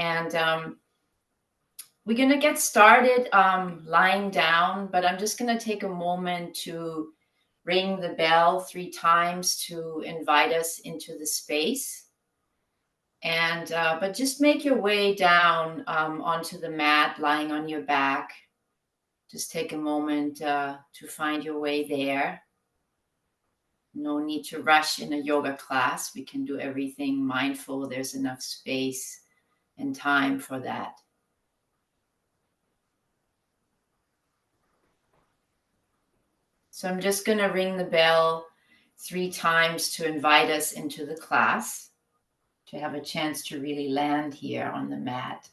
And we're going to get started lying down, but I'm just going to take a moment to ring the bell 3 times to invite us into the space. And but just make your way down onto the mat, lying on your back. Just take a moment to find your way there. No need to rush in a yoga class. We can do everything mindful. There's enough space and time for that. So I'm just going to ring the bell 3 times to invite us into the class, to have a chance to really land here on the mat.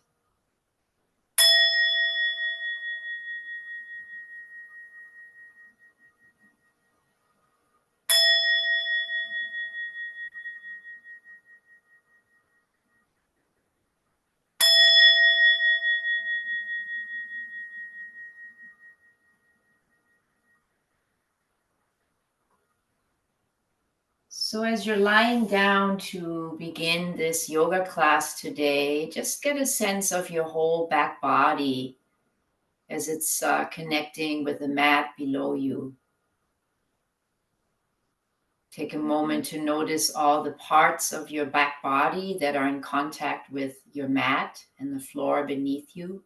So as you're lying down to begin this yoga class today, just get a sense of your whole back body as it's connecting with the mat below you. Take a moment to notice all the parts of your back body that are in contact with your mat and the floor beneath you.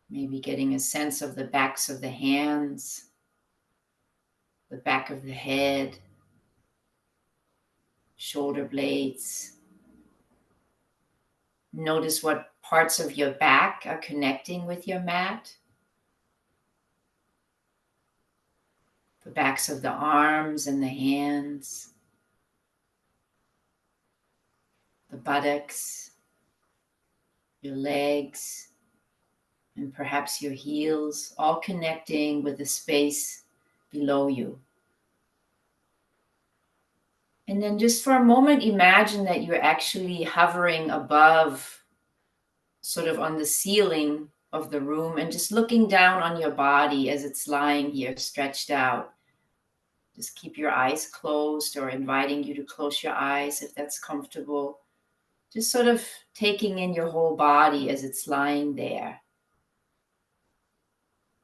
Maybe getting a sense of the backs of the hands, the back of the head, shoulder blades. Notice what parts of your back are connecting with your mat. The backs of the arms and the hands, the buttocks, your legs, and perhaps your heels, all connecting with the space below you. And then just for a moment, imagine that you're actually hovering above, sort of on the ceiling of the room, and just looking down on your body as it's lying here stretched out. Just keep your eyes closed, or inviting you to close your eyes if that's comfortable. Just sort of taking in your whole body as it's lying there.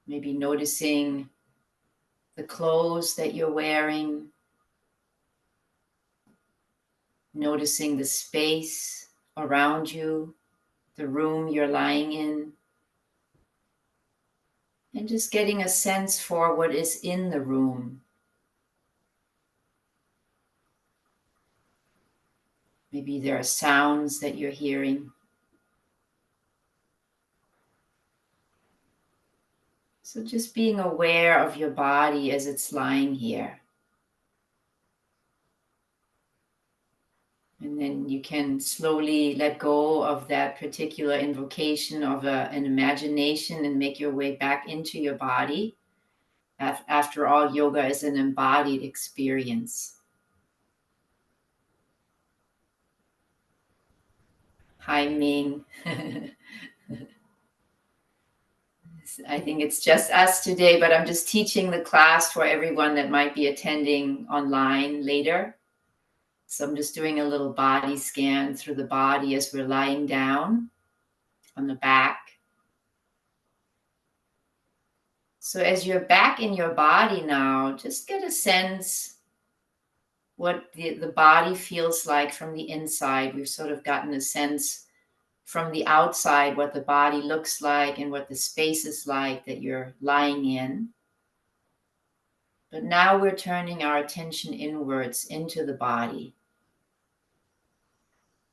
Maybe noticing the clothes that you're wearing, noticing the space around you, the room you're lying in, and just getting a sense for what is in the room. Maybe there are sounds that you're hearing. So just being aware of your body as it's lying here. And then you can slowly let go of that particular invocation of an imagination and make your way back into your body. After all, yoga is an embodied experience. Hi, Ming. I think it's just us today, but I'm just teaching the class for everyone that might be attending online later. So I'm just doing a little body scan through the body as we're lying down on the back. So as you're back in your body now, just get a sense what the body feels like from the inside. We've sort of gotten a sense from the outside what the body looks like and what the space is like that you're lying in. But now we're turning our attention inwards into the body.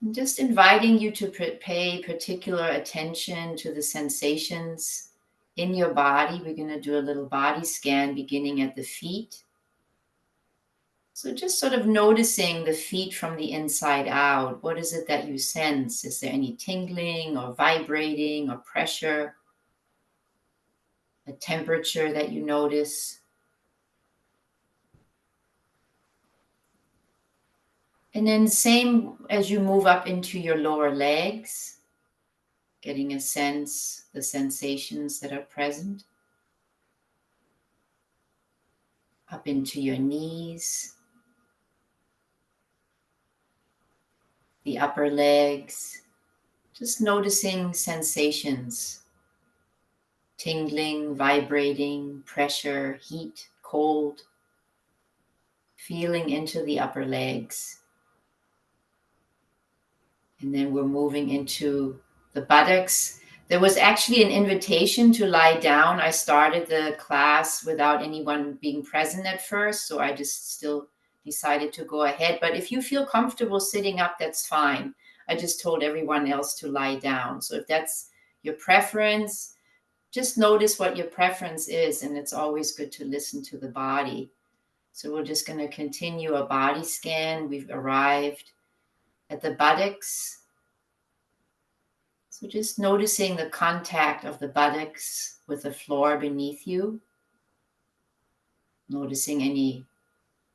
I'm just inviting you to pay particular attention to the sensations in your body. We're going to do a little body scan beginning at the feet. So just sort of noticing the feet from the inside out. What is it that you sense? Is there any tingling or vibrating or pressure? A temperature that you notice? And then same as you move up into your lower legs, getting a sense, the sensations that are present. Up into your knees, the upper legs, Just noticing sensations, tingling, vibrating, pressure, heat, cold, feeling into the upper legs. And then we're moving into the buttocks. There was actually an invitation to lie down. I started the class without anyone being present at first, so I just still decided to go ahead. But if you feel comfortable sitting up, that's fine. I just told everyone else to lie down. So if that's your preference, just notice what your preference is, and it's always good to listen to the body. So we're just going to continue a body scan. We've arrived at the buttocks. So just noticing the contact of the buttocks with the floor beneath you, noticing any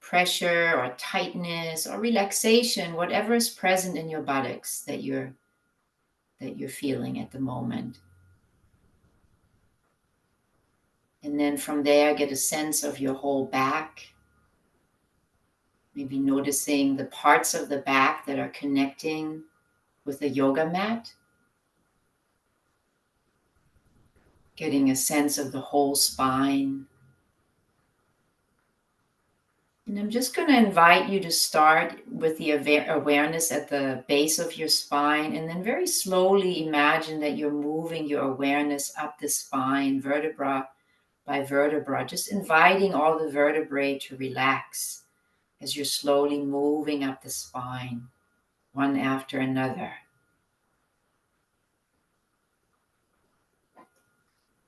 pressure or tightness or relaxation, whatever is present in your buttocks that you're feeling at the moment. And then from there, get a sense of your whole back. Maybe noticing the parts of the back that are connecting with the yoga mat. Getting a sense of the whole spine. And I'm just going to invite you to start with the awareness at the base of your spine, and then very slowly imagine that you're moving your awareness up the spine, vertebra by vertebra, just inviting all the vertebrae to relax as you're slowly moving up the spine, one after another.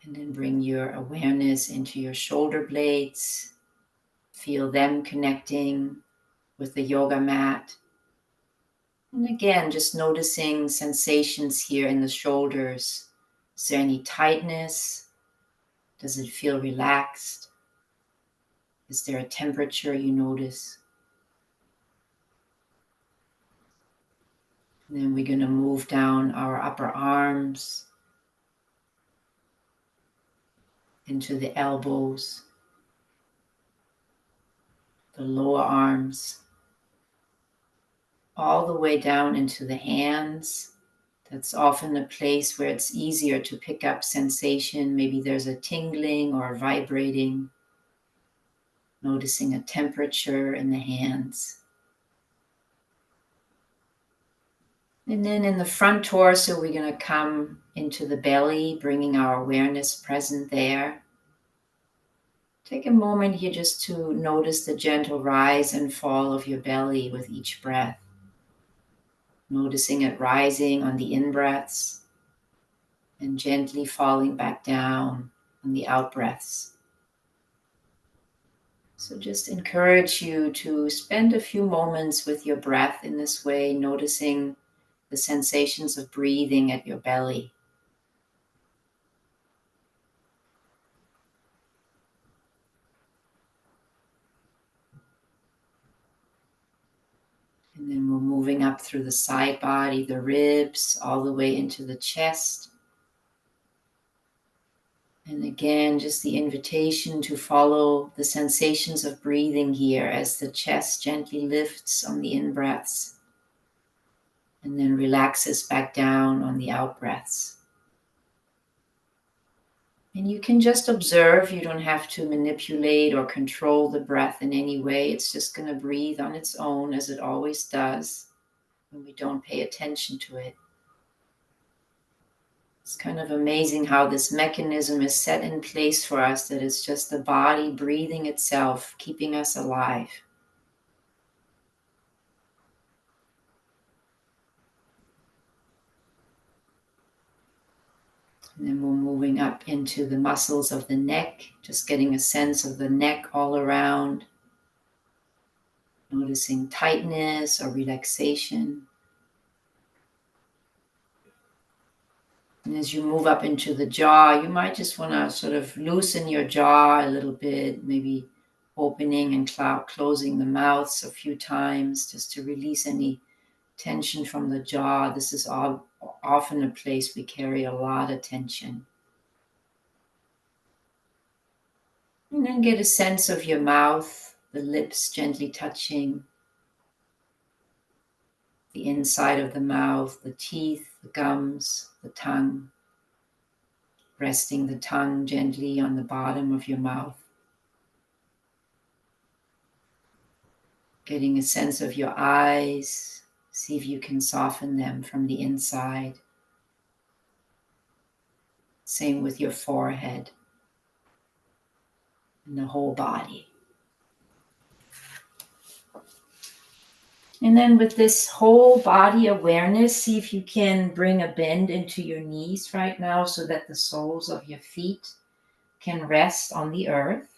And then bring your awareness into your shoulder blades. Feel them connecting with the yoga mat. And again, just noticing sensations here in the shoulders. Is there any tightness? Does it feel relaxed? Is there a temperature you notice? And then we're going to move down our upper arms into the elbows, the lower arms, all the way down into the hands. That's often a place where it's easier to pick up sensation. Maybe there's a tingling or a vibrating. Noticing a temperature in the hands. And then in the front torso, we're going to come into the belly, bringing our awareness present there. Take a moment here just to notice the gentle rise and fall of your belly with each breath. Noticing it rising on the in-breaths and gently falling back down on the out-breaths. So just encourage you to spend a few moments with your breath in this way, noticing the sensations of breathing at your belly. And then we're moving up through the side body, the ribs, all the way into the chest. And again, just the invitation to follow the sensations of breathing here as the chest gently lifts on the in-breaths and then relaxes back down on the out-breaths. And you can just observe. You don't have to manipulate or control the breath in any way. It's just going to breathe on its own, as it always does when we don't pay attention to it. It's kind of amazing how this mechanism is set in place for us, that it's just the body breathing itself, keeping us alive. And then we're moving up into the muscles of the neck, just getting a sense of the neck all around, noticing tightness or relaxation. And as you move up into the jaw, you might just want to sort of loosen your jaw a little bit, maybe opening and closing the mouth a few times just to release any tension from the jaw. This is often a place we carry a lot of tension. And then get a sense of your mouth, the lips gently touching, the inside of the mouth, the teeth, the gums, the tongue, resting the tongue gently on the bottom of your mouth, getting a sense of your eyes. See if you can soften them from the inside. Same with your forehead and the whole body. And then with this whole body awareness, see if you can bring a bend into your knees right now so that the soles of your feet can rest on the earth.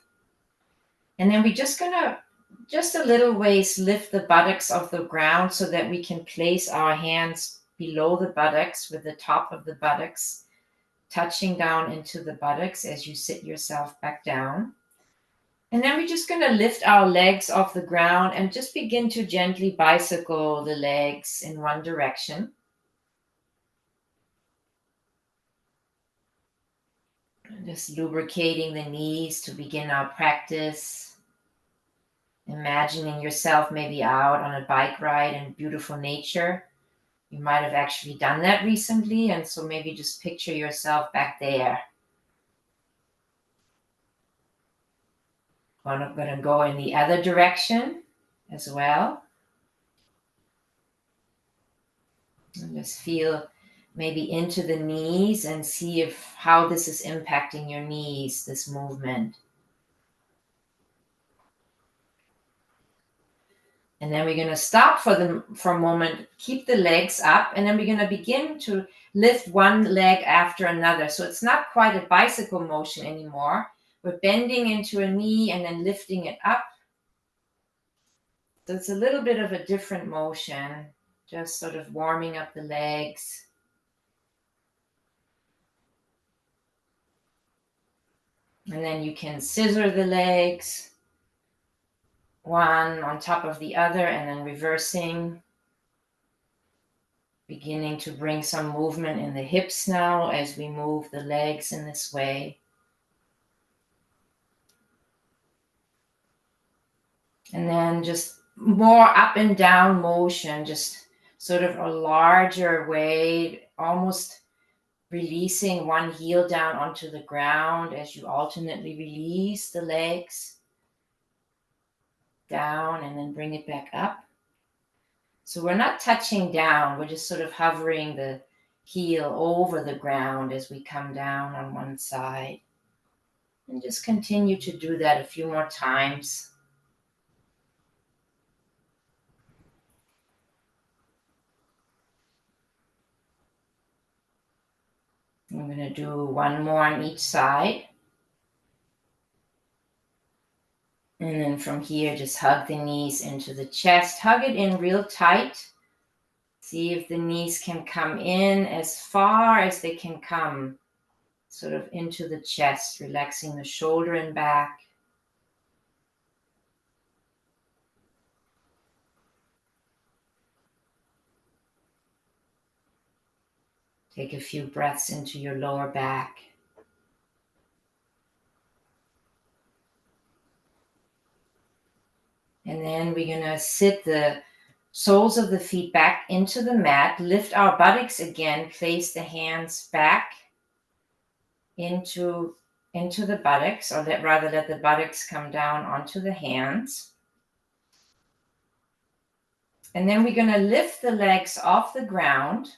And then we're just gonna, just a little ways, lift the buttocks off the ground so that we can place our hands below the buttocks with the top of the buttocks touching down into the buttocks as you sit yourself back down. And then we're just going to lift our legs off the ground and just begin to gently bicycle the legs in one direction. Just lubricating the knees to begin our practice. Imagining yourself maybe out on a bike ride in beautiful nature. You might have actually done that recently, and so maybe just picture yourself back there. I'm going to go in the other direction as well. And just feel maybe into the knees and see if how this is impacting your knees, this movement. And then we're going to stop for a moment, keep the legs up, and then we're going to begin to lift one leg after another. So it's not quite a bicycle motion anymore. We're bending into a knee and then lifting it up. So it's a little bit of a different motion, just sort of warming up the legs. And then you can scissor the legs, one on top of the other, and then reversing. Beginning to bring some movement in the hips now as we move the legs in this way. And then just more up and down motion, just sort of a larger way, almost releasing one heel down onto the ground as you alternately release the legs down and then bring it back up. So we're not touching down, we're just sort of hovering the heel over the ground as we come down on one side. And just continue to do that a few more times. I'm going to do one more on each side. And then from here, just hug the knees into the chest. Hug it in real tight. See if the knees can come in as far as they can come, sort of into the chest, relaxing the shoulder and back. Take a few breaths into your lower back. And then we're going to sit the soles of the feet back into the mat, lift our buttocks again, place the hands back into the buttocks, or let the buttocks come down onto the hands. And then we're going to lift the legs off the ground.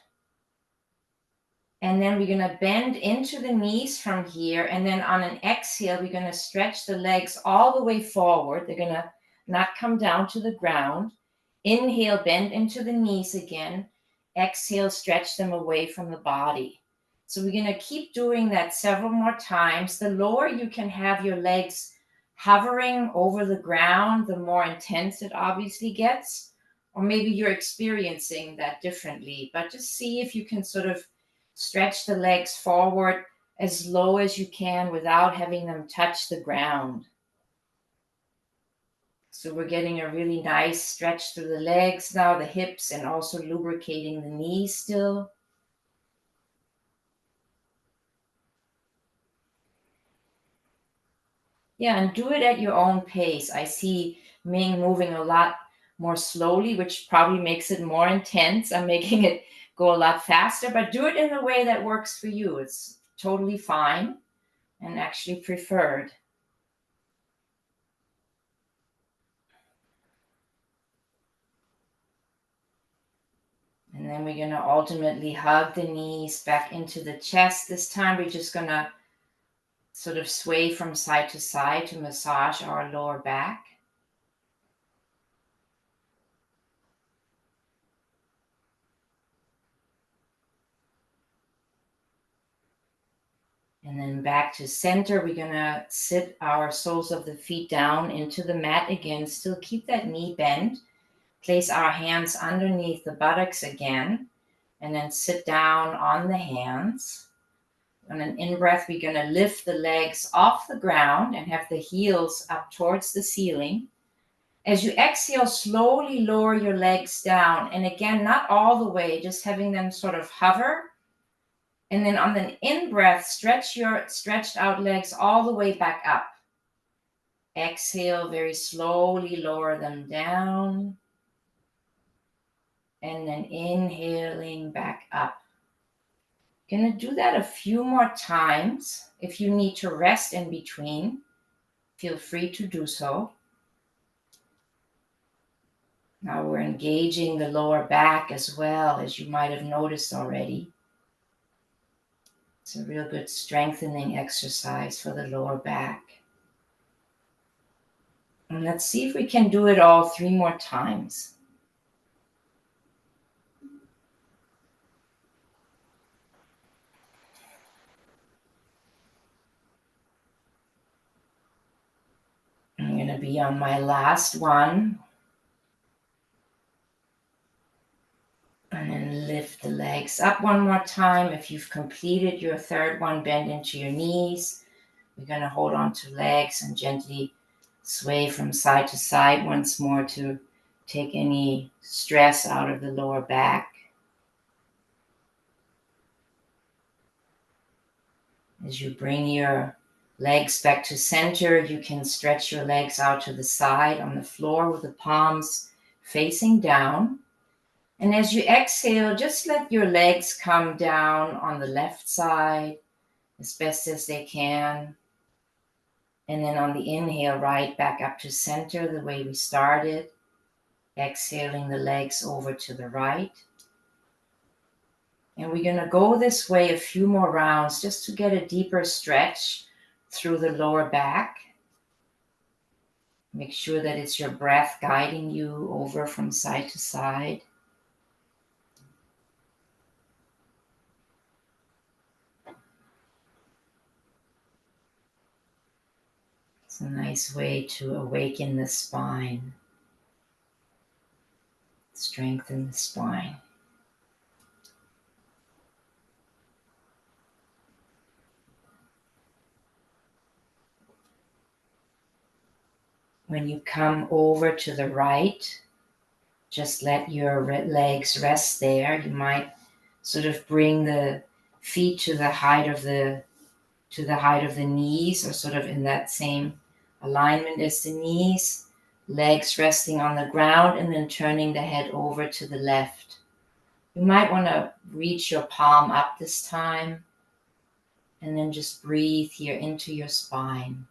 And then we're going to bend into the knees from here. And then on an exhale, we're going to stretch the legs all the way forward. They're going to not come down to the ground. Inhale, bend into the knees again. Exhale, stretch them away from the body. So we're going to keep doing that several more times. The lower you can have your legs hovering over the ground, the more intense it obviously gets. Or maybe you're experiencing that differently. But just see if you can sort of stretch the legs forward as low as you can without having them touch the ground. So we're getting a really nice stretch through the legs now, the hips, and also lubricating the knees still. Yeah, and do it at your own pace. I see Ming moving a lot more slowly, which probably makes it more intense. I'm making it go a lot faster, but do it in a way that works for you. It's totally fine and actually preferred. And then we're going to ultimately hug the knees back into the chest. This time we're just going to sort of sway from side to side to massage our lower back. And then back to center, we're going to sit our soles of the feet down into the mat again. Still keep that knee bent. Place our hands underneath the buttocks again. And then sit down on the hands. On an in-breath, we're going to lift the legs off the ground and have the heels up towards the ceiling. As you exhale, slowly lower your legs down. And again, not all the way, just having them sort of hover. And then on the in-breath, stretch your stretched out legs all the way back up. Exhale, very slowly lower them down. And then inhaling back up. Gonna do that a few more times. If you need to rest in between, feel free to do so. Now we're engaging the lower back as well, as you might have noticed already. It's a real good strengthening exercise for the lower back. And let's see if we can do it all 3 more times. I'm going to be on my last one. And then lift the legs up one more time. If you've completed your third one, bend into your knees. We're going to hold on to legs and gently sway from side to side once more to take any stress out of the lower back. As you bring your legs back to center, you can stretch your legs out to the side on the floor with the palms facing down. And as you exhale, just let your legs come down on the left side as best as they can. And then on the inhale, right back up to center the way we started. Exhaling the legs over to the right. And we're going to go this way a few more rounds just to get a deeper stretch through the lower back. Make sure that it's your breath guiding you over from side to side. It's a nice way to awaken the spine, strengthen the spine. When you come over to the right, just let your legs rest there. You might sort of bring the feet to the height of the knees, or sort of in that same alignment as the knees. Legs resting on the ground and then turning the head over to the left. You might want to reach your palm up this time and then just breathe here into your spine.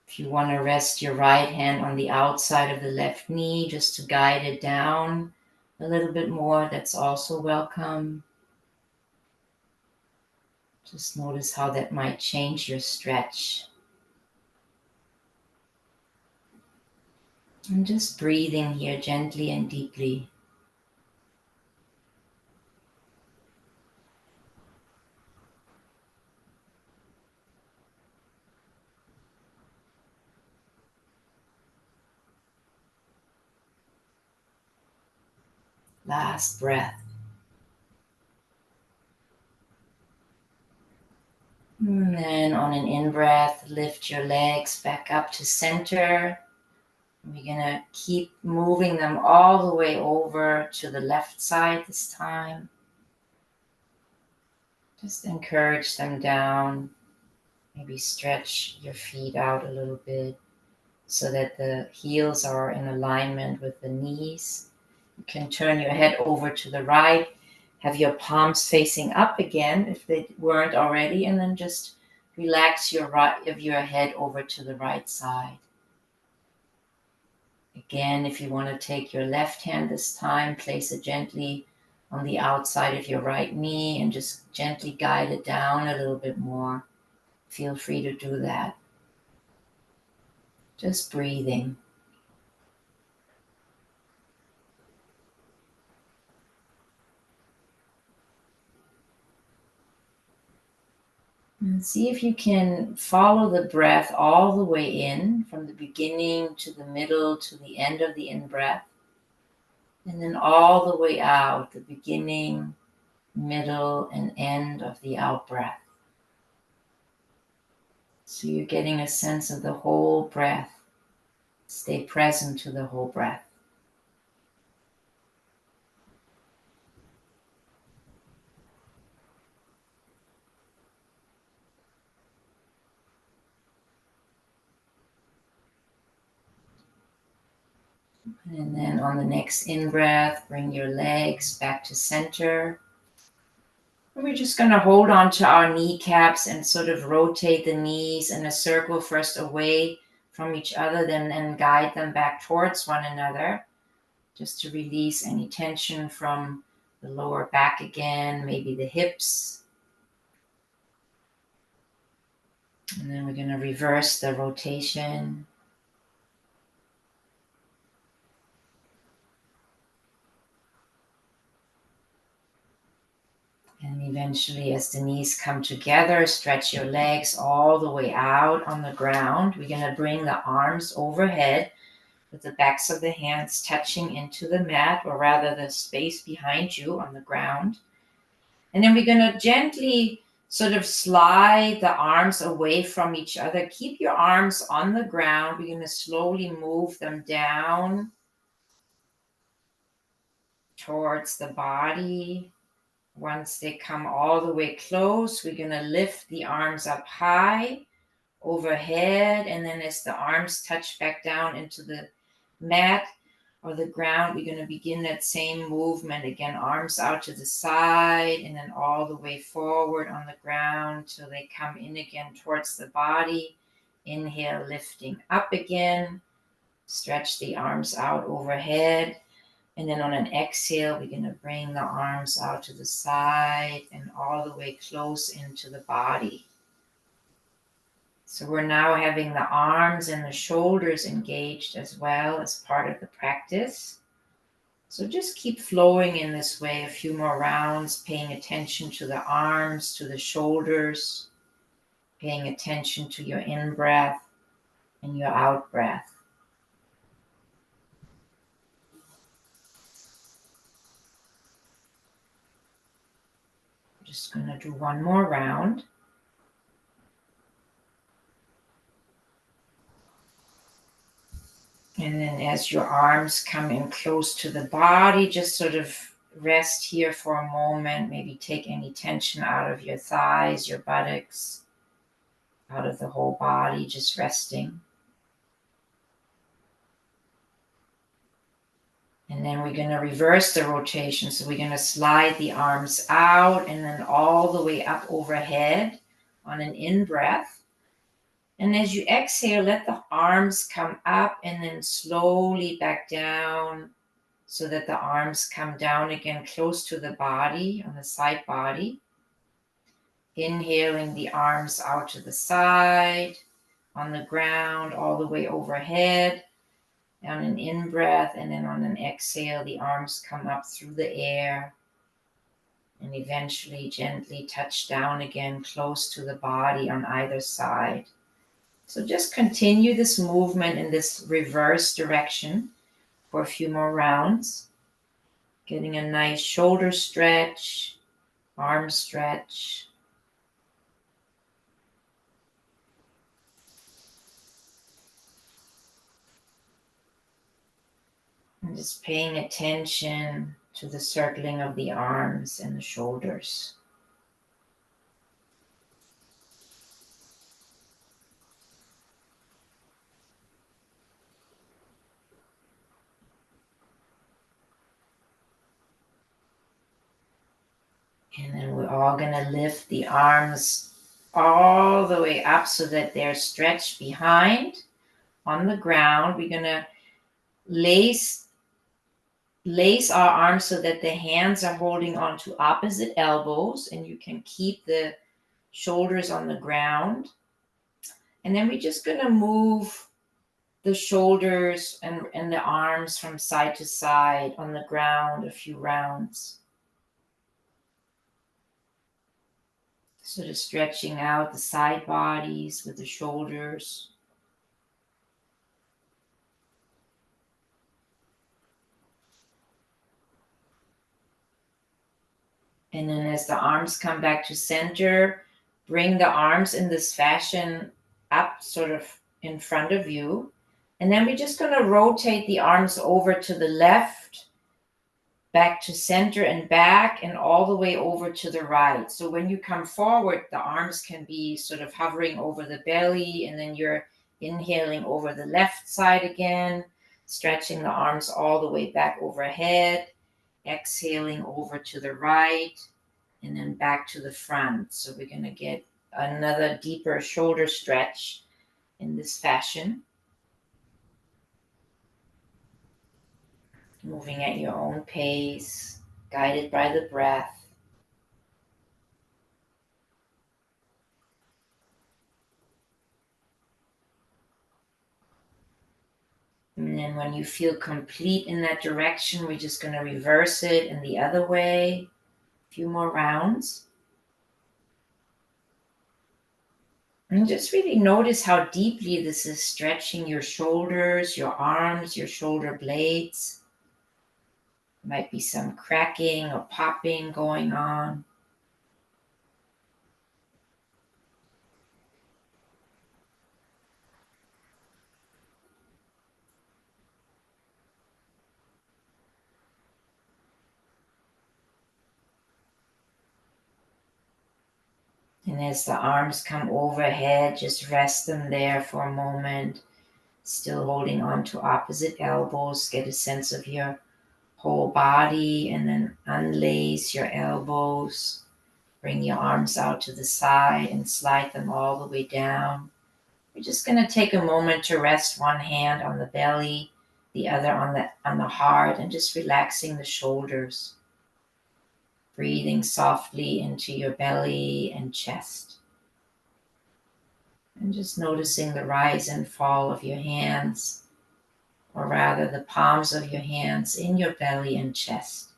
If you want to rest your right hand on the outside of the left knee just to guide it down a little bit more, that's also welcome. Just notice how that might change your stretch. And just breathing here gently and deeply. Last breath. And then on an in-breath, lift your legs back up to center. We're going to keep moving them all the way over to the left side this time. Just encourage them down. Maybe stretch your feet out a little bit. so that the heels are in alignment with the knees. You can turn your head over to the right, have your palms facing up again if they weren't already, and then just relax your head over to the right side. Again, if you want to take your left hand this time, place it gently on the outside of your right knee and just gently guide it down a little bit more. Feel free to do that. Just breathing. And see if you can follow the breath all the way in, from the beginning to the middle to the end of the in-breath. And then all the way out, the beginning, middle, and end of the out-breath. So you're getting a sense of the whole breath. Stay present to the whole breath. And then on the next in-breath, bring your legs back to center. And we're just going to hold on to our kneecaps and sort of rotate the knees in a circle, first away from each other, then guide them back towards one another, just to release any tension from the lower back again, maybe the hips. And then we're going to reverse the rotation. And eventually, as the knees come together, stretch your legs all the way out on the ground. We're going to bring the arms overhead with the backs of the hands touching into the mat, or rather the space behind you on the ground. And then we're going to gently sort of slide the arms away from each other. Keep your arms on the ground. We're going to slowly move them down towards the body. Once they come all the way close, we're going to lift the arms up high overhead. And then as the arms touch back down into the mat or the ground, we're going to begin that same movement again. Arms out to the side and then all the way forward on the ground till they come in again towards the body. Inhale, lifting up again. Stretch the arms out overhead. And then on an exhale, we're going to bring the arms out to the side and all the way close into the body. So we're now having the arms and the shoulders engaged as well as part of the practice. So just keep flowing in this way a few more rounds, paying attention to the arms, to the shoulders, paying attention to your in-breath and your out-breath. Just going to do one more round. And then as your arms come in close to the body, just sort of rest here for a moment. Maybe take any tension out of your thighs, your buttocks, out of the whole body, just resting. And then we're going to reverse the rotation. So we're going to slide the arms out and then all the way up overhead on an in-breath. And as you exhale, let the arms come up and then slowly back down so that the arms come down again close to the body, on the side body. Inhaling the arms out to the side, on the ground, all the way overhead. On an in-breath and then on an exhale, the arms come up through the air and eventually gently touch down again close to the body on either side. So just continue this movement in this reverse direction for a few more rounds, getting a nice shoulder stretch, arm stretch. And just paying attention to the circling of the arms and the shoulders. And then we're all going to lift the arms all the way up so that they're stretched behind on the ground. We're going to lace our arms so that the hands are holding onto opposite elbows, and you can keep the shoulders on the ground. And then we're just going to move the shoulders and the arms from side to side on the ground a few rounds. Sort of stretching out the side bodies with the shoulders. And then as the arms come back to center, bring the arms in this fashion up sort of in front of you. And then we're just going to rotate the arms over to the left, back to center and back, and all the way over to the right. So when you come forward, the arms can be sort of hovering over the belly, and then you're inhaling over the left side again, stretching the arms all the way back overhead, exhaling over to the right, and then back to the front. So we're going to get another deeper shoulder stretch in this fashion. Moving at your own pace, guided by the breath. And then when you feel complete in that direction, we're just going to reverse it in the other way. A few more rounds. And just really notice how deeply this is stretching your shoulders, your arms, your shoulder blades. Might be some cracking or popping going on. And as the arms come overhead, just rest them there for a moment, still holding on to opposite elbows. Get a sense of your whole body, and then unlace your elbows. Bring your arms out to the side and slide them all the way down. We're just going to take a moment to rest one hand on the belly, the other on the heart, and just relaxing the shoulders. Breathing softly into your belly and chest. And just noticing the rise and fall of your hands, or rather the palms of your hands in your belly and chest.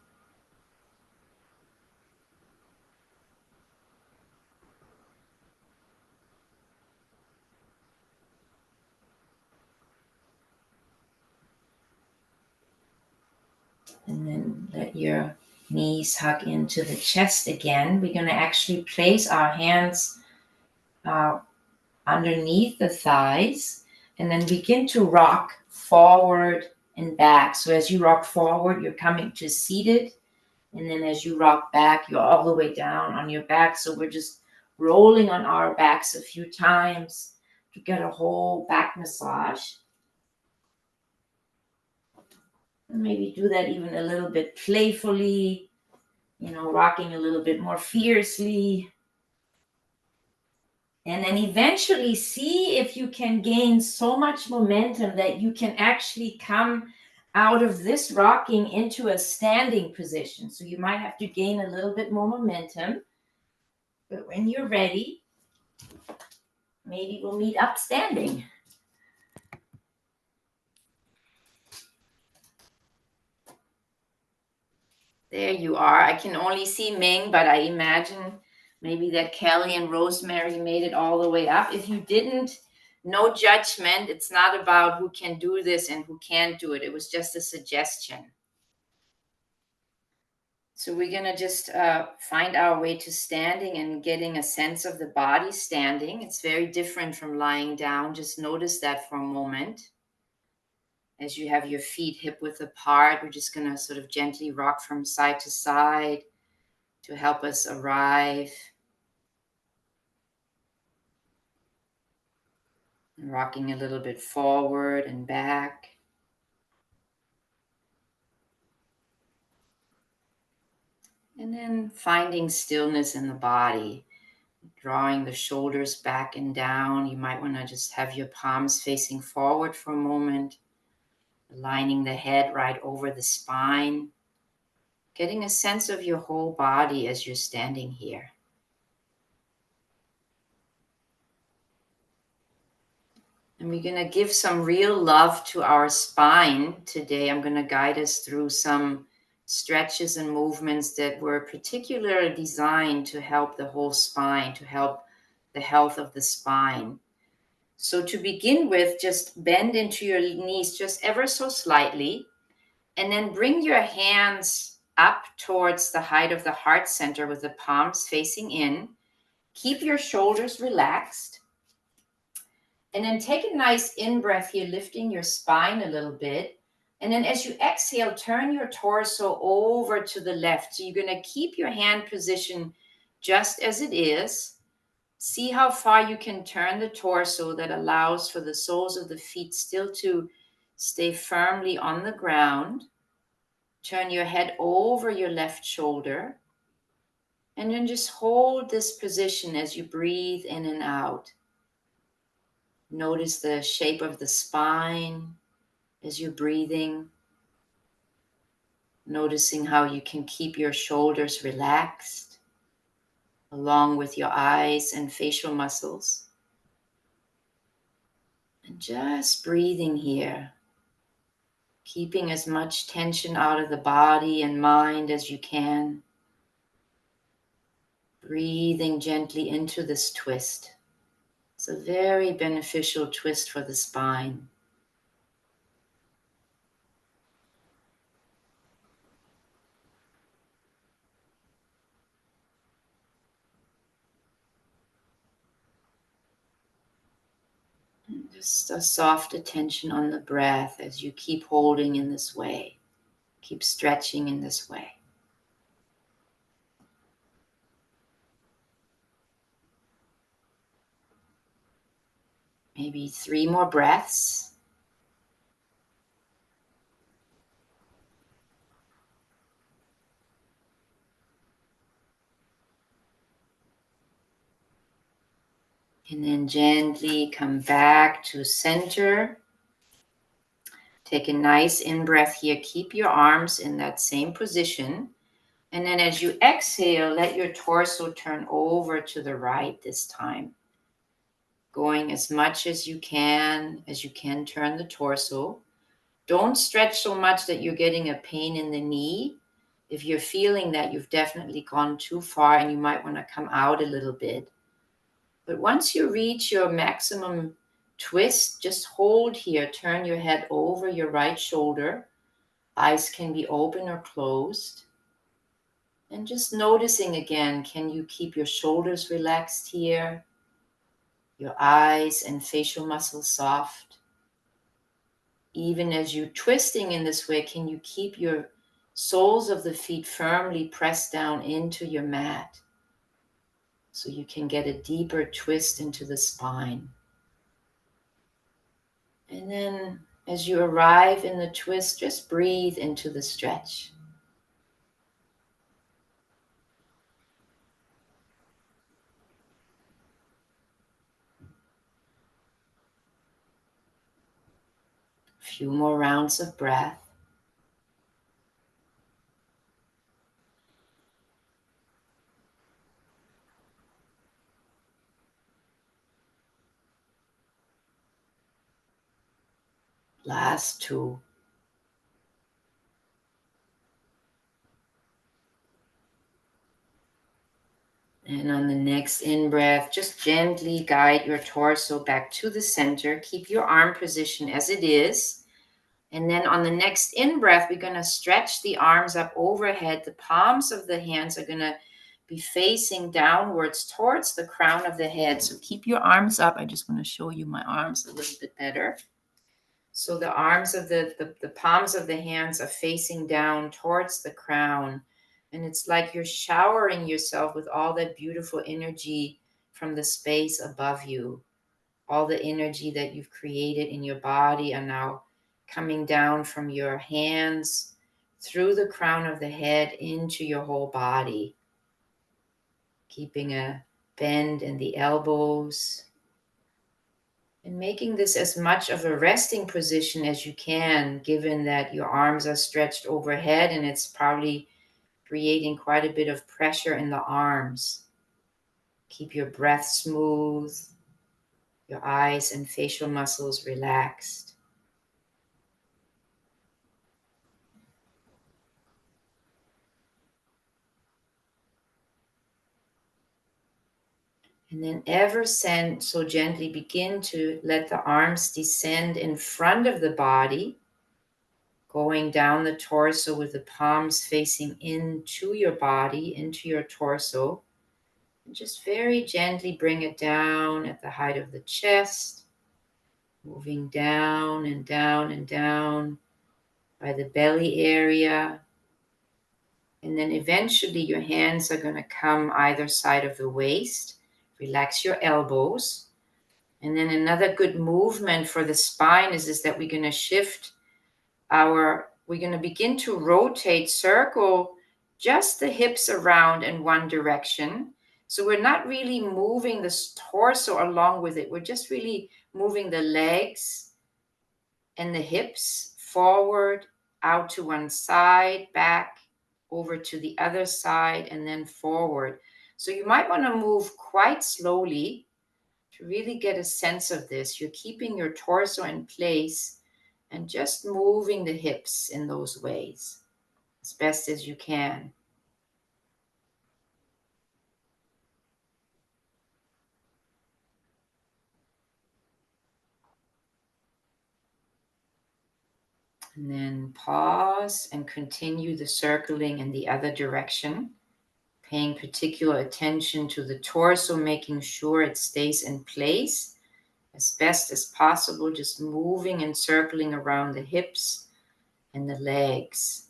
And then let your knees hug into the chest again. We're going to actually place our hands underneath the thighs and then begin to rock forward and back. So as you rock forward, you're coming to seated. And then as you rock back, you're all the way down on your back. So we're just rolling on our backs a few times to get a whole back massage. And maybe do that even a little bit playfully, rocking a little bit more fiercely. And then eventually see if you can gain so much momentum that you can actually come out of this rocking into a standing position. So you might have to gain a little bit more momentum. But when you're ready, maybe we'll meet up standing. There you are. I can only see Ming, but I imagine maybe that Kelly and Rosemary made it all the way up. If you didn't, no judgment. It's not about who can do this and who can't do it. It was just a suggestion. So we're going to just find our way to standing and getting a sense of the body standing. It's very different from lying down. Just notice that for a moment. As you have your feet hip width apart, we're just going to sort of gently rock from side to side to help us arrive. And rocking a little bit forward and back. And then finding stillness in the body, drawing the shoulders back and down. You might want to just have your palms facing forward for a moment, aligning the head right over the spine, getting a sense of your whole body as you're standing here. And we're going to give some real love to our spine today. I'm going to guide us through some stretches and movements that were particularly designed to help the whole spine, to help the health of the spine. So to begin with, just bend into your knees just ever so slightly, and then bring your hands up towards the height of the heart center with the palms facing in. Keep your shoulders relaxed. And then take a nice in-breath here, lifting your spine a little bit. And then as you exhale, turn your torso over to the left. So you're going to keep your hand position just as it is. See how far you can turn the torso that allows for the soles of the feet still to stay firmly on the ground. Turn your head over your left shoulder. And then just hold this position as you breathe in and out. Notice the shape of the spine as you're breathing. Noticing how you can keep your shoulders relaxed, along with your eyes and facial muscles. And just breathing here, keeping as much tension out of the body and mind as you can. Breathing gently into this twist. It's a very beneficial twist for the spine. And just a soft attention on the breath as you keep holding in this way. Keep stretching in this way. Maybe 3 more breaths. And then gently come back to center. Take a nice in-breath here. Keep your arms in that same position. And then as you exhale, let your torso turn over to the right this time. Going as much as you can turn the torso. Don't stretch so much that you're getting a pain in the knee. If you're feeling that, you've definitely gone too far and you might want to come out a little bit. But once you reach your maximum twist, just hold here. Turn your head over your right shoulder. Eyes can be open or closed. And just noticing again, can you keep your shoulders relaxed here? Your eyes and facial muscles soft. Even as you're twisting in this way, can you keep your soles of the feet firmly pressed down into your mat so you can get a deeper twist into the spine? And then as you arrive in the twist, just breathe into the stretch. A few more rounds of breath. Last 2. And on the next in-breath, just gently guide your torso back to the center. Keep your arm position as it is. And then on the next in-breath, we're going to stretch the arms up overhead. The palms of the hands are going to be facing downwards towards the crown of the head. So keep your arms up. I just want to show you my arms a little bit better. So the arms of the palms of the hands are facing down towards the crown. And it's like you're showering yourself with all that beautiful energy from the space above you. All the energy that you've created in your body are now coming down from your hands through the crown of the head into your whole body, keeping a bend in the elbows and making this as much of a resting position as you can, given that your arms are stretched overhead and it's probably creating quite a bit of pressure in the arms. Keep your breath smooth, your eyes and facial muscles relaxed. And then ever so gently begin to let the arms descend in front of the body, going down the torso with the palms facing into your body, into your torso. And just very gently bring it down at the height of the chest, moving down and down and down by the belly area. And then eventually your hands are going to come either side of the waist. Relax your elbows. And then another good movement for the spine is that we're going to shift we're going to begin to rotate, circle just the hips around in one direction. So we're not really moving the torso along with it. We're just really moving the legs and the hips forward, out to one side, back, over to the other side, and then forward. So you might want to move quite slowly to really get a sense of this. You're keeping your torso in place and just moving the hips in those ways as best as you can. And then pause and continue the circling in the other direction, paying particular attention to the torso, making sure it stays in place as best as possible, just moving and circling around the hips and the legs.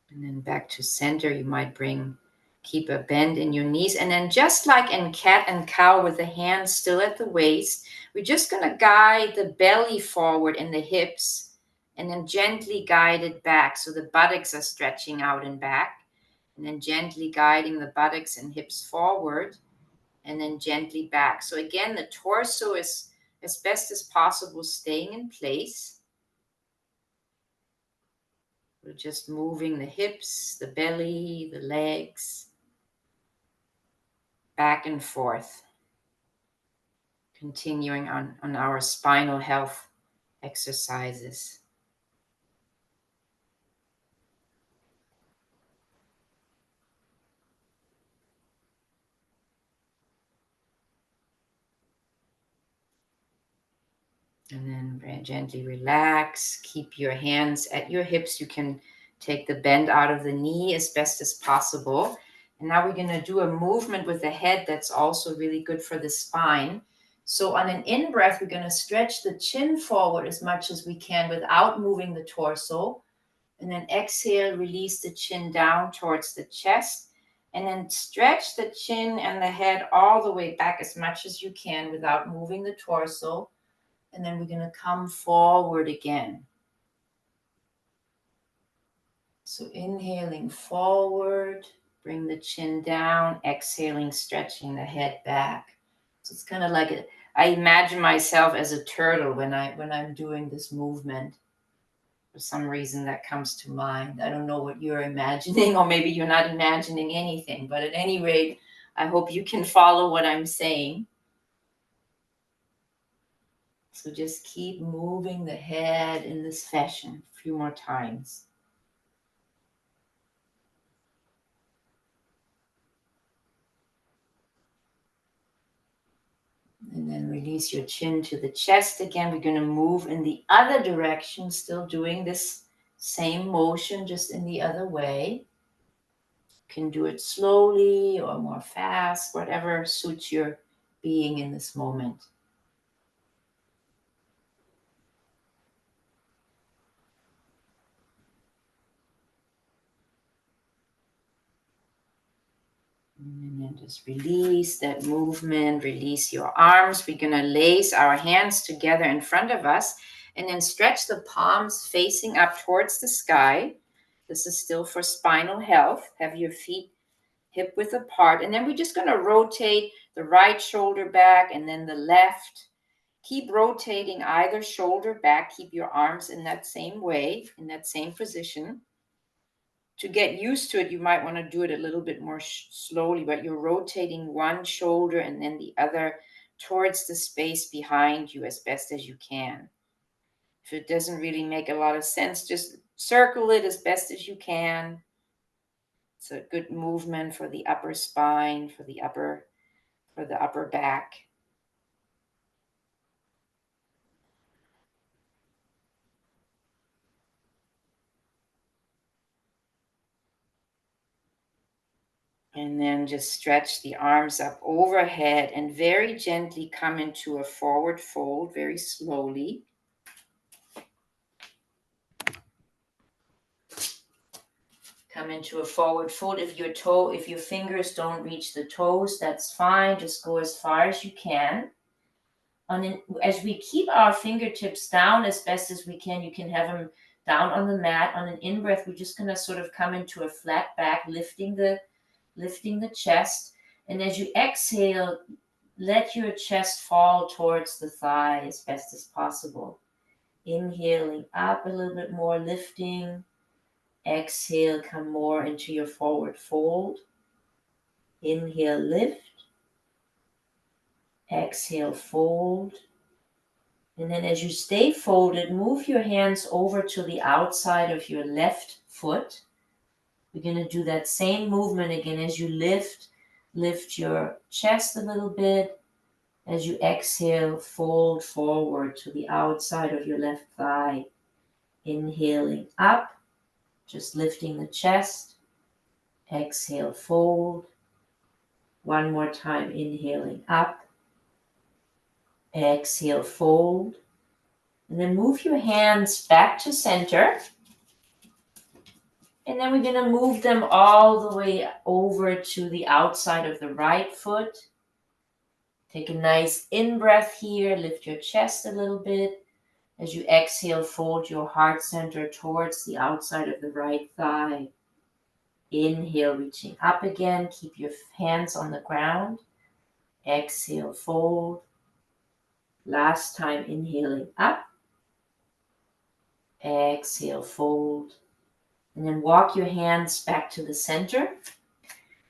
And then back to center, you might keep a bend in your knees. And then just like in cat and cow with the hands still at the waist, we're just going to guide the belly forward in the hips and then gently guide it back. So the buttocks are stretching out and back, and then gently guiding the buttocks and hips forward and then gently back. So again, the torso is as best as possible staying in place. We're just moving the hips, the belly, the legs, back and forth, continuing on our spinal health exercises. And then very gently relax. Keep your hands at your hips. You can take the bend out of the knee as best as possible. And now we're going to do a movement with the head that's also really good for the spine. So on an in-breath, we're going to stretch the chin forward as much as we can without moving the torso. And then exhale, release the chin down towards the chest. And then stretch the chin and the head all the way back as much as you can without moving the torso. And then we're going to come forward again. So inhaling forward, bring the chin down, exhaling, stretching the head back. So it's kind of like I imagine myself as a turtle when I'm doing this movement. For some reason that comes to mind. I don't know what you're imagining, or maybe you're not imagining anything, but at any rate, I hope you can follow what I'm saying. So just keep moving the head in this fashion a few more times. And then release your chin to the chest again. We're going to move in the other direction, still doing this same motion, just in the other way. You can do it slowly or more fast, whatever suits your being in this moment. And then just release that movement, release your arms. We're going to lace our hands together in front of us and then stretch the palms facing up towards the sky. This is still for spinal health. Have your feet hip width apart. And then we're just going to rotate the right shoulder back and then the left. Keep rotating either shoulder back. Keep your arms in that same way, in that same position. To get used to it, you might want to do it a little bit more slowly, but you're rotating one shoulder and then the other towards the space behind you as best as you can. If it doesn't really make a lot of sense, just circle it as best as you can. It's a good movement for the upper spine, for the upper back. And then just stretch the arms up overhead and very gently come into a forward fold, very slowly. Come into a forward fold. If your fingers don't reach the toes, that's fine. Just go as far as you can. As we keep our fingertips down as best as we can, you can have them down on the mat. On an in-breath, we're just going to sort of come into a flat back, lifting the chest. And as you exhale, let your chest fall towards the thigh as best as possible. Inhaling up a little bit more, lifting. Exhale, come more into your forward fold. Inhale, lift. Exhale, fold. And then as you stay folded, move your hands over to the outside of your left foot. We're going to do that same movement again as you lift your chest a little bit. As you exhale, fold forward to the outside of your left thigh. Inhaling up, just lifting the chest. Exhale, fold. One more time, inhaling up. Exhale, fold. And then move your hands back to center. And then we're going to move them all the way over to the outside of the right foot. Take a nice in-breath here. Lift your chest a little bit. As you exhale, fold your heart center towards the outside of the right thigh. Inhale, reaching up again. Keep your hands on the ground. Exhale, fold. Last time, inhaling up. Exhale, fold. And then walk your hands back to the center.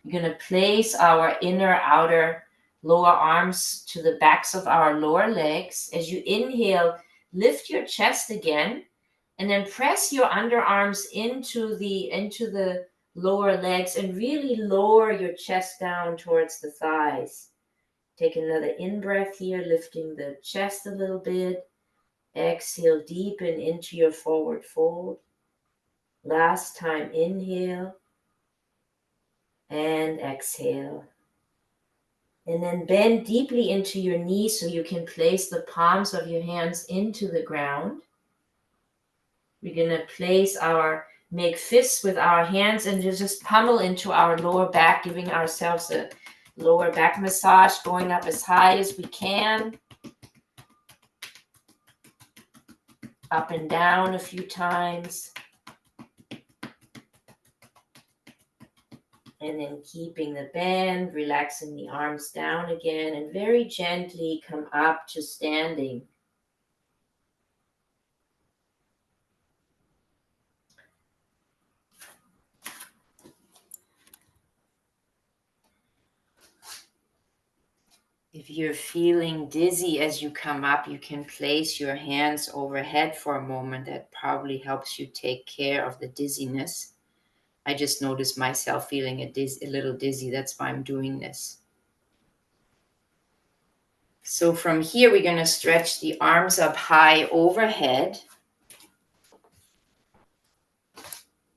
You're going to place our inner, outer, lower arms to the backs of our lower legs. As you inhale, lift your chest again, and then press your underarms into the lower legs and really lower your chest down towards the thighs. Take another in-breath here, lifting the chest a little bit. Exhale, deepen into your forward fold. Last time, inhale and exhale. And then bend deeply into your knees so you can place the palms of your hands into the ground. We're going to make fists with our hands and just pummel into our lower back, giving ourselves a lower back massage, going up as high as we can. Up and down a few times. And then keeping the bend, relaxing the arms down again, and very gently come up to standing. If you're feeling dizzy as you come up, you can place your hands overhead for a moment. That probably helps you take care of the dizziness. I just noticed myself feeling a little dizzy. That's why I'm doing this. So from here, we're going to stretch the arms up high overhead.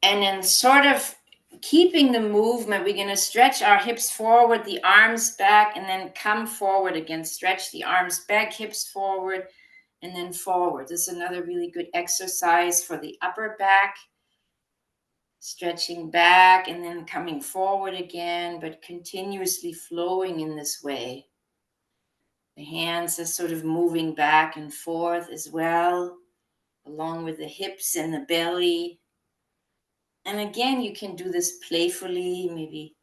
And then sort of keeping the movement, we're going to stretch our hips forward, the arms back, and then come forward again. Stretch the arms back, hips forward, and then forward. This is another really good exercise for the upper back. Stretching back and then coming forward again, but continuously flowing in this way. The hands are sort of moving back and forth as well, along with the hips and the belly. And again, you can do this playfully, maybe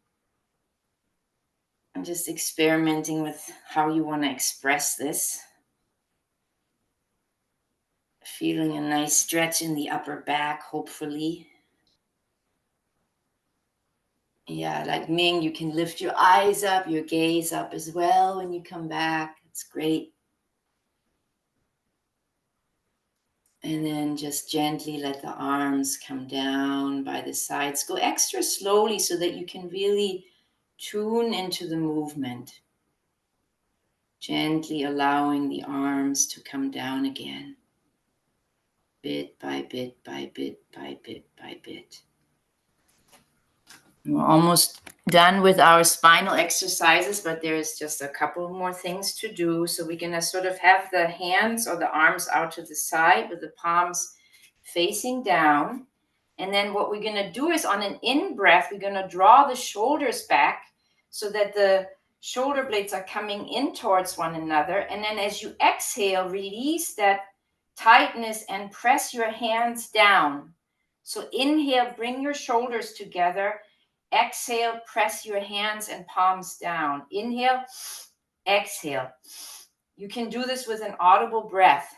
I'm just experimenting with how you want to express this. Feeling a nice stretch in the upper back, hopefully. Yeah, like Ming, you can lift your eyes up, your gaze up as well when you come back. It's great. And then just gently let the arms come down by the sides. Go extra slowly so that you can really tune into the movement. Gently allowing the arms to come down again. Bit by bit by bit by bit by bit. We're almost done with our spinal exercises, but there's just a couple more things to do. So we're going to sort of have the hands or the arms out to the side with the palms facing down. And then what we're going to do is on an in-breath, we're going to draw the shoulders back so that the shoulder blades are coming in towards one another. And then as you exhale, release that tightness and press your hands down. So inhale, bring your shoulders together. Exhale, press your hands and palms down. Inhale, exhale. You can do this with an audible breath.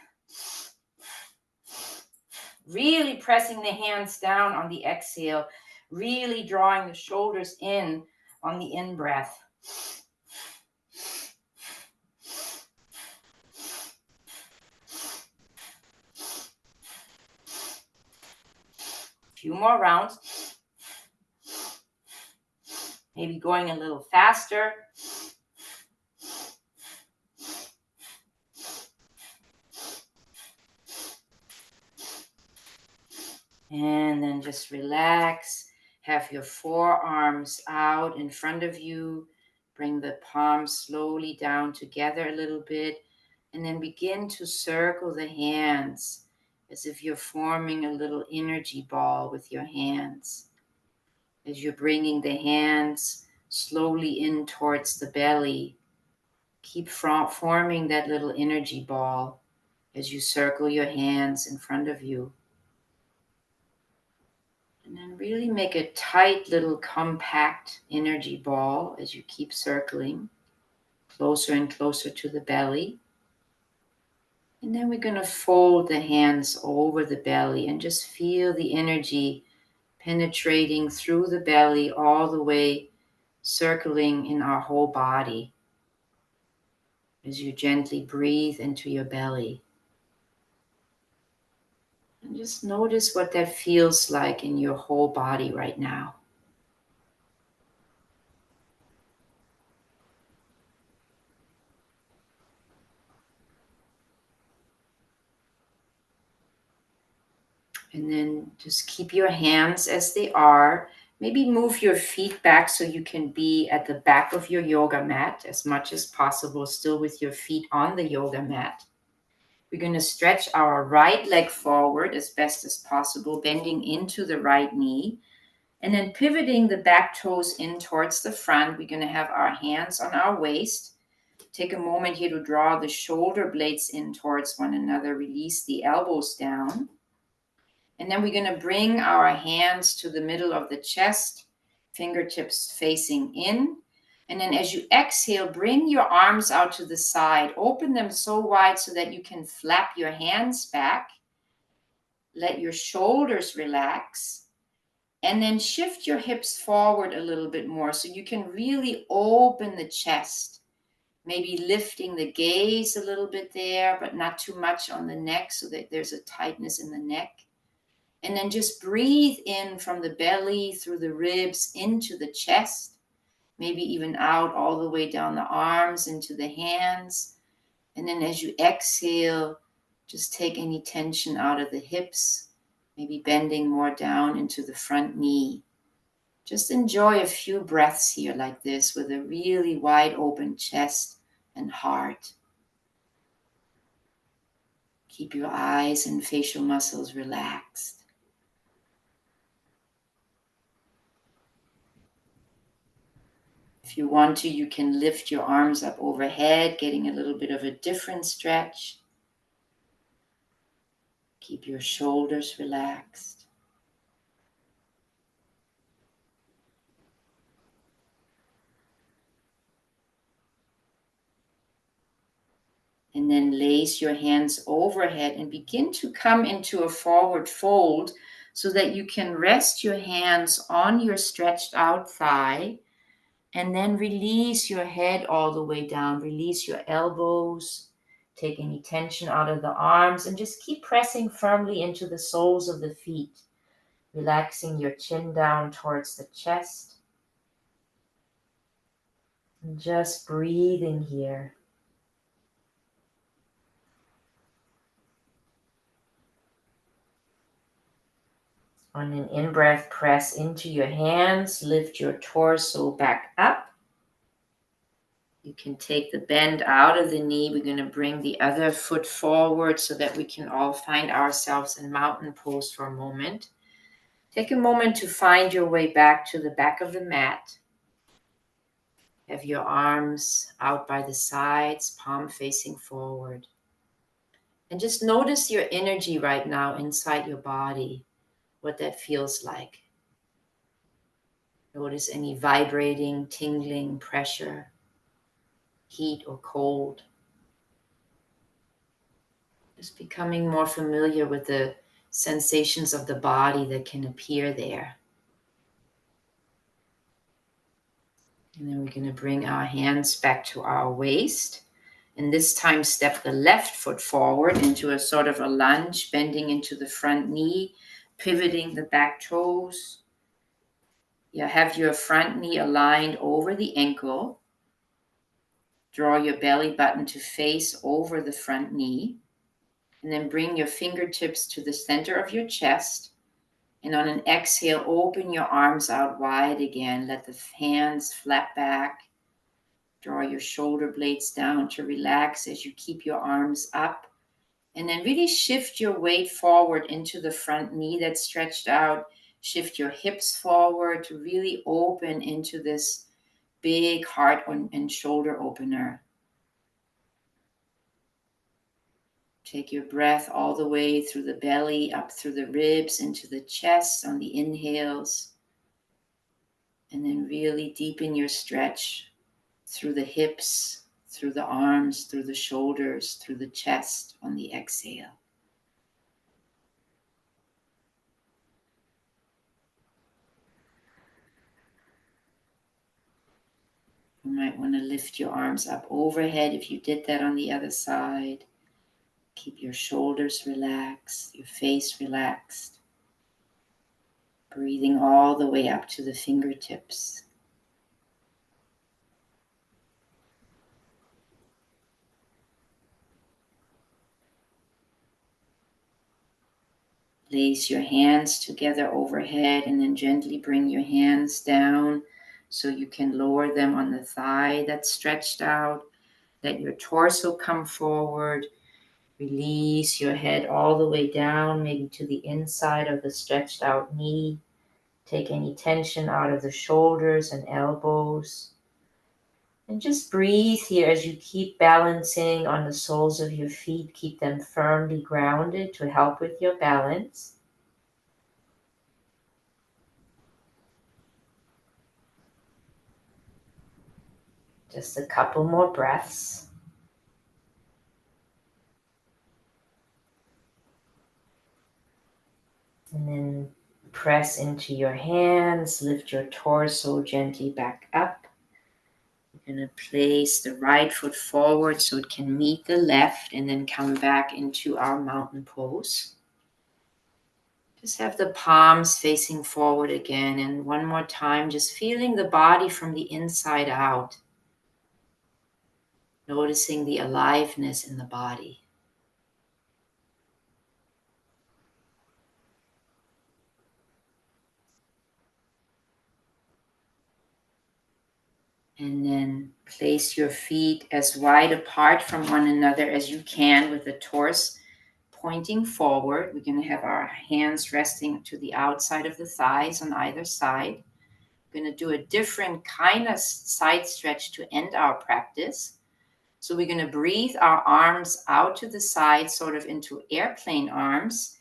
Really pressing the hands down on the exhale, really drawing the shoulders in on the in-breath. A few more rounds. Maybe going a little faster. And then just relax. Have your forearms out in front of you. Bring the palms slowly down together a little bit. And then begin to circle the hands as if you're forming a little energy ball with your hands. As you're bringing the hands slowly in towards the belly, keep forming that little energy ball as you circle your hands in front of you. And then really make a tight little compact energy ball as you keep circling closer and closer to the belly. And then we're going to fold the hands over the belly and just feel the energy penetrating through the belly all the way, circling in our whole body as you gently breathe into your belly. And just notice what that feels like in your whole body right now. And then just keep your hands as they are. Maybe move your feet back so you can be at the back of your yoga mat as much as possible, still with your feet on the yoga mat. We're going to stretch our right leg forward as best as possible, bending into the right knee. And then pivoting the back toes in towards the front, we're going to have our hands on our waist. Take a moment here to draw the shoulder blades in towards one another. Release the elbows down. And then we're going to bring our hands to the middle of the chest, fingertips facing in. And then as you exhale, bring your arms out to the side. Open them so wide so that you can flap your hands back. Let your shoulders relax. And then shift your hips forward a little bit more so you can really open the chest. Maybe lifting the gaze a little bit there, but not too much on the neck so that there's a tightness in the neck. And then just breathe in from the belly, through the ribs, into the chest. Maybe even out all the way down the arms, into the hands. And then as you exhale, just take any tension out of the hips. Maybe bending more down into the front knee. Just enjoy a few breaths here like this with a really wide open chest and heart. Keep your eyes and facial muscles relaxed. If you want to, you can lift your arms up overhead, getting a little bit of a different stretch. Keep your shoulders relaxed. And then lace your hands overhead and begin to come into a forward fold so that you can rest your hands on your stretched out thigh and then release your head all the way down. Release your elbows. Take any tension out of the arms and just keep pressing firmly into the soles of the feet, relaxing your chin down towards the chest. And just breathing here. On an in-breath, press into your hands, lift your torso back up. You can take the bend out of the knee. We're going to bring the other foot forward so that we can all find ourselves in mountain pose for a moment. Take a moment to find your way back to the back of the mat. Have your arms out by the sides, palm facing forward. And just notice your energy right now inside your body, what that feels like. Notice any vibrating, tingling, pressure, heat or cold. Just becoming more familiar with the sensations of the body that can appear there. And then we're going to bring our hands back to our waist. And this time step the left foot forward into a sort of a lunge, bending into the front knee, pivoting the back toes. You have your front knee aligned over the ankle. Draw your belly button to face over the front knee. And then bring your fingertips to the center of your chest. And on an exhale, open your arms out wide again. Let the hands flap back. Draw your shoulder blades down to relax as you keep your arms up. And then really shift your weight forward into the front knee that's stretched out. Shift your hips forward to really open into this big heart and shoulder opener. Take your breath all the way through the belly, up through the ribs, into the chest on the inhales. And then really deepen your stretch through the hips, through the arms, through the shoulders, through the chest on the exhale. You might want to lift your arms up overhead if you did that on the other side. Keep your shoulders relaxed, your face relaxed. Breathing all the way up to the fingertips. Place your hands together overhead and then gently bring your hands down so you can lower them on the thigh that's stretched out. Let your torso come forward. Release your head all the way down, maybe to the inside of the stretched out knee. Take any tension out of the shoulders and elbows. And just breathe here as you keep balancing on the soles of your feet. Keep them firmly grounded to help with your balance. Just a couple more breaths. And then press into your hands, lift your torso gently back up. We're going to place the right foot forward so it can meet the left and then come back into our mountain pose. Just have the palms facing forward again, and one more time, just feeling the body from the inside out. Noticing the aliveness in the body. And then place your feet as wide apart from one another as you can with the torso pointing forward. We're going to have our hands resting to the outside of the thighs on either side. We're going to do a different kind of side stretch to end our practice. So we're going to breathe our arms out to the side, sort of into airplane arms,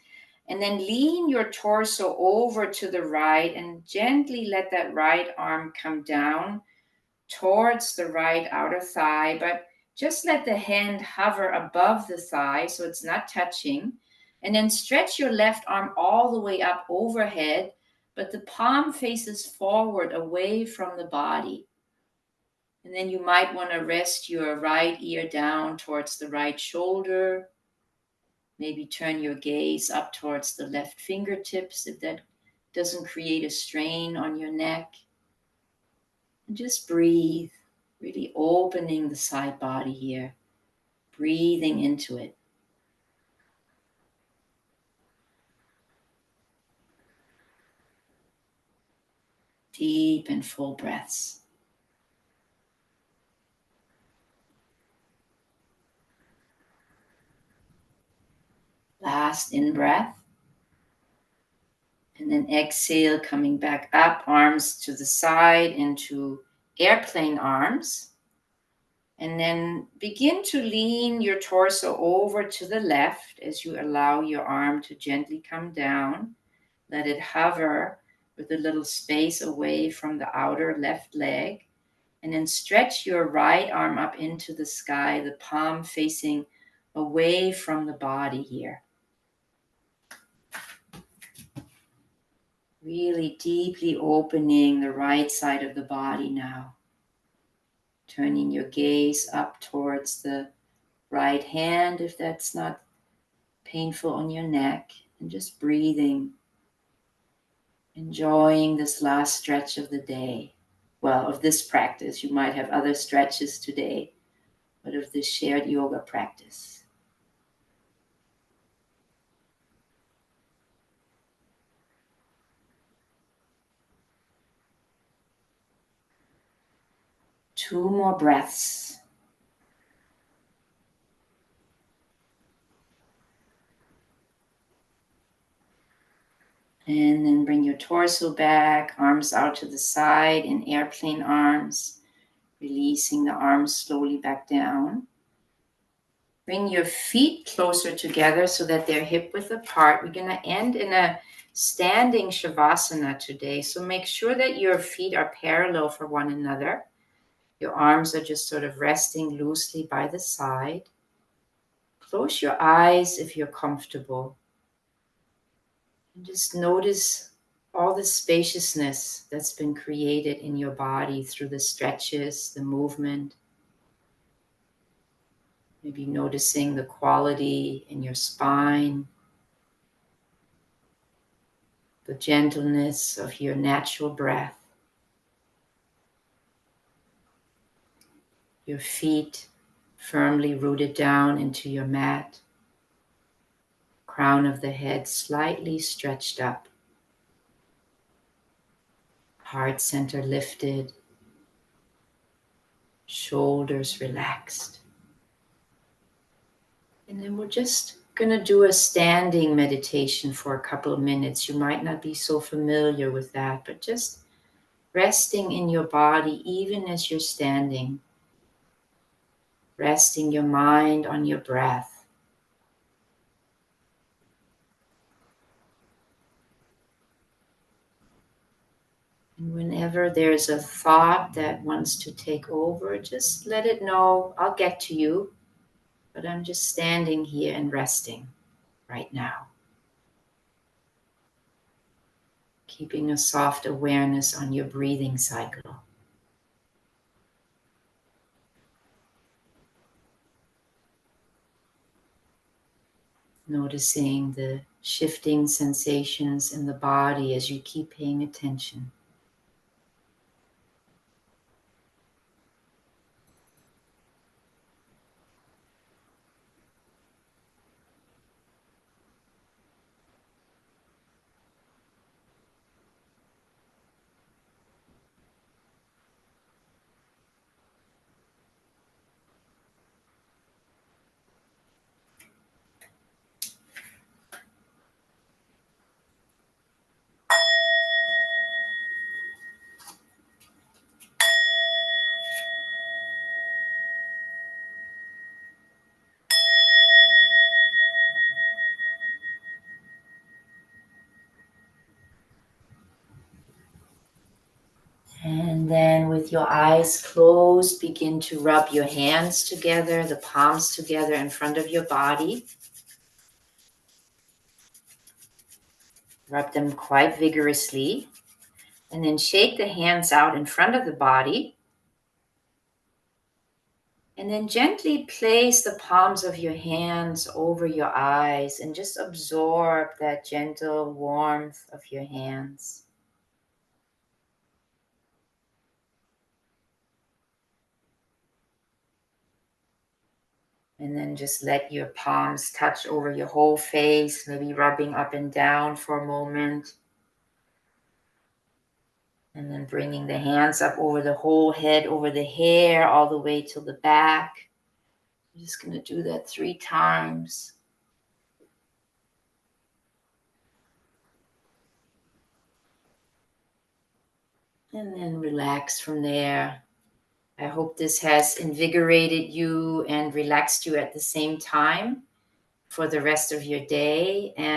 and then lean your torso over to the right and gently let that right arm come down towards the right outer thigh, but just let the hand hover above the thigh so it's not touching. And then stretch your left arm all the way up overhead, but the palm faces forward away from the body. And then you might want to rest your right ear down towards the right shoulder. Maybe turn your gaze up towards the left fingertips if that doesn't create a strain on your neck. And just breathe, really opening the side body here, breathing into it. Deep and full breaths. Last in breath. And then exhale, coming back up, arms to the side into airplane arms. And then begin to lean your torso over to the left as you allow your arm to gently come down. Let it hover with a little space away from the outer left leg. And then stretch your right arm up into the sky, the palm facing away from the body here. Really deeply opening the right side of the body now. Turning your gaze up towards the right hand if that's not painful on your neck. And just breathing. Enjoying this last stretch of the day. Well, of this practice. You might have other stretches today, but of this shared yoga practice. Two more breaths. And then bring your torso back, arms out to the side in airplane arms, releasing the arms slowly back down. Bring your feet closer together so that they're hip width apart. We're going to end in a standing Shavasana today. So make sure that your feet are parallel for one another. Your arms are just sort of resting loosely by the side. Close your eyes if you're comfortable. And just notice all the spaciousness that's been created in your body through the stretches, the movement. Maybe noticing the quality in your spine, the gentleness of your natural breath, your feet firmly rooted down into your mat, crown of the head slightly stretched up, heart center lifted, shoulders relaxed. And then we're just going to do a standing meditation for a couple of minutes. You might not be so familiar with that, but just resting in your body even as you're standing. Resting your mind on your breath. And whenever there's a thought that wants to take over, just let it know, I'll get to you, but I'm just standing here and resting right now. Keeping a soft awareness on your breathing cycle. Noticing the shifting sensations in the body as you keep paying attention. And then with your eyes closed, begin to rub your hands together, the palms together in front of your body. Rub them quite vigorously. And then shake the hands out in front of the body. And then gently place the palms of your hands over your eyes and just absorb that gentle warmth of your hands. And then just let your palms touch over your whole face, maybe rubbing up and down for a moment. And then bringing the hands up over the whole head, over the hair, all the way to the back. I'm just going to do that 3 times. And then relax from there. I hope this has invigorated you and relaxed you at the same time for the rest of your day. And